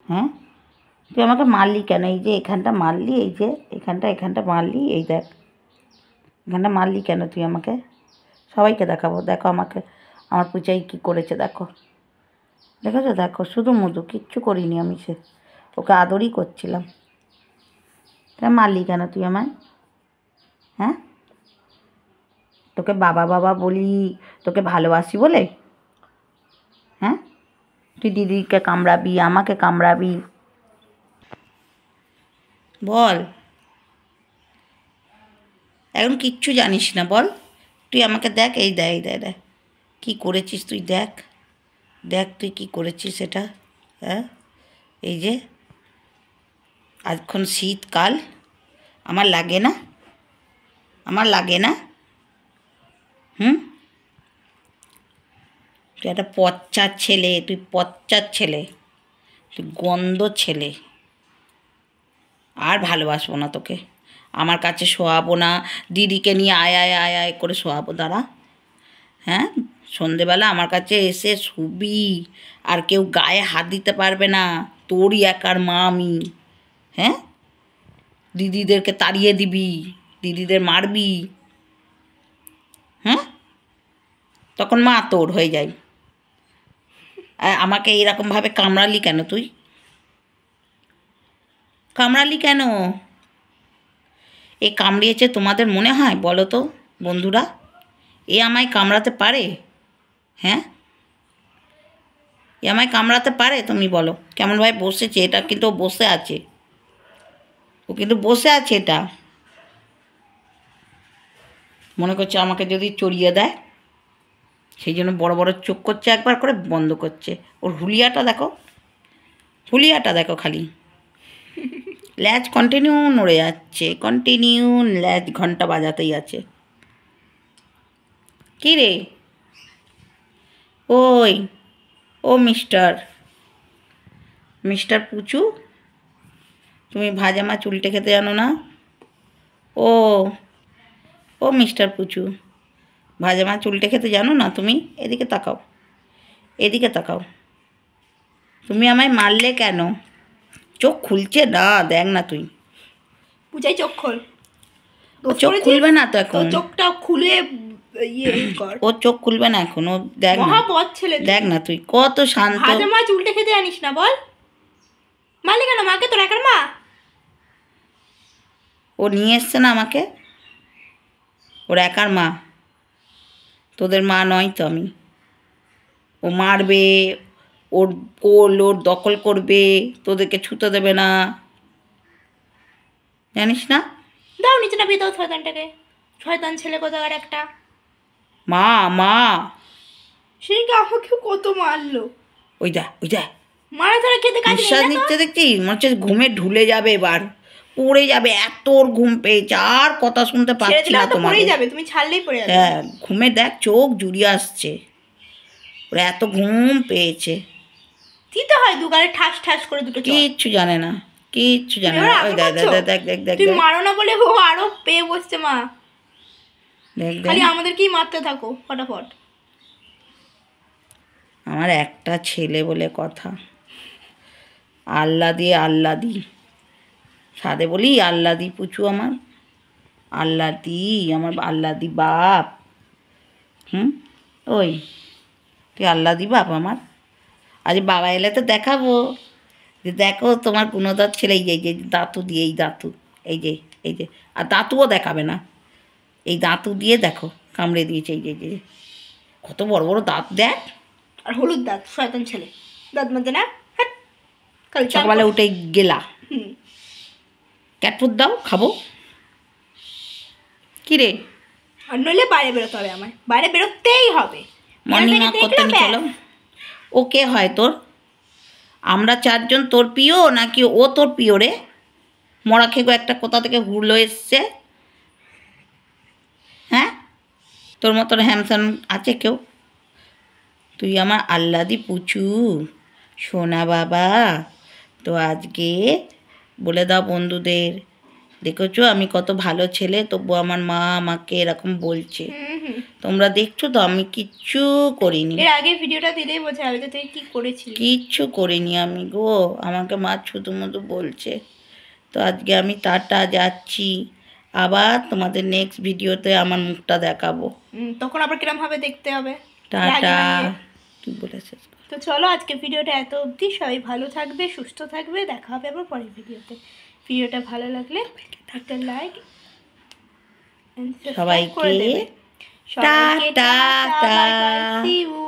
হ্যাঁ, তুই আমাকে মারলি কেন? এই যে এখানটা মারলি, এই যে এখানটা মারলি, এই দেখ এখানটা মারলি কেন তুই আমাকে? সবাইকে দেখাবো, দেখো আমাকে আমার পুচাই কী করেছে, দেখো দেখেছো, দেখো শুধু মধু, কিচ্ছু করিনি আমি, সে ওকে আদরই করছিলাম। তা মারলি কেন তুই আমায়? হ্যাঁ, তোকে বাবা বাবা বলি, তোকে ভালোবাসি বলে? হ্যাঁ, তুই দিদিকে কামড়াবি, আমাকে কামড়াবি, বল? এখন কিচ্ছু জানিস না, বল? তুই আমাকে দেখ, এই দেখ, এই দেখ, দেখ কী করেছিস তুই, দেখ দেখ তুই কী করেছিস সেটা। হ্যাঁ, এই যে এখন শীতকাল, আমার লাগে না? আমার লাগে না? হুম, তুই একটা পচ্চার ছেলে, তুই পচ্চার ছেলে, তুই গন্ধ ছেলে। আর ভালোবাসবো না তোকে, আমার কাছে শোয়াবো না, দিদিকে নিয়ে আয় আয় আয় আয় করে শোয়াবো, দাঁড়া। হ্যাঁ, সন্ধেবেলা আমার কাছে এসে শুবি, আর কেউ গায়ে হাত দিতে পারবে না, তোরই একার মা আমি। হ্যাঁ, দিদিদেরকে তাড়িয়ে দিবি, দিদিদের মারবি। হ্যাঁ, তখন মা তোর হয়ে যায়। আমাকে এরকমভাবে কামড়ালি কেন তুই? কামড়ালি কেন? এ কামড়িয়েছে তোমাদের মনে হয়? বলো তো বন্ধুরা, এ আমায় কামড়াতে পারে? হ্যাঁ, এ আমায় কামড়াতে পারে? তুমি বলো। কেমনভাবে বসেছে, এটা কিন্তু ও বসে আছে, ও কিন্তু বসে আছে, এটা মনে করছে আমাকে যদি চড়িয়ে দেয়, সেই জন্য বড় বড় চোখ করছে, একবার করে বন্ধ করছে। ওর হুলিয়াটা দেখো, হুলিয়াটা দেখো খালি, ল্যাজ কন্টিনিউ নড়ে যাচ্ছে, কন্টিনিউ ল্যাজ ঘন্টা বাজাতেই আছে। কী রে? ওই, ও মিস্টার মিস্টার পুচু, তুমি ভাজা মাছ উল্টে খেতে জানো না? ও ও মিস্টার পুচু, ভাজা মাছ উল্টে খেতে জানো না তুমি? এদিকে তাকাও, এদিকে তাকাও। তুমি আমায় মারলে কেন? চোখ খুলছে না, দেখ না তুই। পূজাই চোখ খোল, ও চোখ খুলবে না তো এখন, চোখটা খুলে ইয়ে কর। ও চোখ খুলবে না এখন, ও দেখ না, মহাবৎ ছেলে, দেখ না তুই কত শান্ত। ভাজা মাছ উল্টে খেতে জানিস না? বল, মারলি কেন মাকে? তোর একার মা? ও নিয়ে এসছে না আমাকে, ওর একার মা, তোদের মা নয় তো আমি। ও মারবে, ওর কোল ওর দখল করবে, তোদেরকে ছুতে দেবে না, জানিস না? দাও নিচে নামিয়ে দাও শয়তানটাকে, শয়তান ছেলে কোথাকার একটা। মা মা, সেদিনকে আমাকে কত মারলো। ওই দেখ, ওই দেখ মারা ধরে খেতে কাজ নেই নিঃশ্বাস না তো? নিচ্ছে দেখছিস, মনে হচ্ছে ঘুমে ঢুলে যাবে, এবার পড়ে যাবে, এত ওর ঘুম পেয়েছে, আর কথা শুনতে ছেড়ে পাচ্ছি দিলে না হয়তো তোমাদের। পড়েই যাবে, তুমি ছাড়লেই পড়ে যাবে। হ্যাঁ, ঘুমে দেখ চোখ জুড়িয়ে আসছে, ওরা এত ঘুম পেয়েছে। দিতে হয় দুগালে ঠাস ঠাস করে দুটো চড়। কিচ্ছু জানে না, কিচ্ছু জানে তুমি না। ওর ওই আদর দেখ দেখ করছো? দেখ দেখ দেখ তুই দেখ মারো না বলে ও আরো পেয়ে বসছে মা। দেখ খালি দেখ। আমাদেরকেই মারতে থাকো ফটাফট। আমার একটা ছেলে বলে কথা, আল্লাদি আল্লাদি, সাদে বলি আল্লাদি পুচু আমার, আল্লাদি আমার, আল্লাদি বাপ। হুম, ওই তুই আল্লাদি বাপ আমার। আজ বাবা এলে তো দেখাবো, যে দেখো তোমার গুণধর ছেলে, এই যে এই যে দাঁতু দিয়ে, এই দাঁতু, এই যে এই যে, আর দাঁতুও দেখাবে না, এই দাঁতু দিয়ে দেখো কামড়ে দিয়েছে, এই যে এই যে কত বড় বড় দাঁত দেখ। আর হলুদ দাঁত, শয়তান ছেলে, দাঁত মাঝে না। হ্যাট, কাল সকালবেলা উঠে গেলা, হুম, ক্যাটফুড দাও খাবো। কী রে? আর নইলে বাইরে বেরোতে হবে, আমার বাইরে বেরোতেই হবে। মর্নিং ওয়াক করতে নিয়ে চলো। ও কে হয় তোর? আমরা চারজন তোর প্রিয় নাকি ও তোর প্রিয় রে? মরা খেগো একটা কোথা থেকে হুড়লো এসছে। হ্যাঁ, তোর মতন হ্যামস্যাম আছে কেউ? তুই আমার আল্লাদি পুচু সোনা বাবা। তো আজকে বলে দাও বন্ধুদের, দেখেছো আমি কত ভালো ছেলে, তবু আমার মা আমাকে এরকম বলছে। হুম। তোমরা দেখছো তো আমি কিচ্ছু করিনি, এর আগে ভিডিওটা দিলেই বোঝা যাবে যে তুই কি করেছিলি। কিচ্ছু করিনি আমি গো, আমাকে মা শুধু মধু বলছে। তো আজকে আমি টাটা যাচ্ছি, আবার তোমাদের নেক্সট ভিডিওতে আমার মুখটা দেখাবো। তখন আবার কিরম ভাবে দেখতে হবে। টাটা। কি বলেছে? তো চলো আজকে ভিডিওটা এত অবধি, সবাই ভালো থাকবে, সুস্থ থাকবে, দেখা হবে আবার পরের ভিডিওতে। ভিডিওটা ভালো লাগলে একটা লাইক সবাইকে করে দেবে। সবাইকে tata. Tata, bye bye, see you.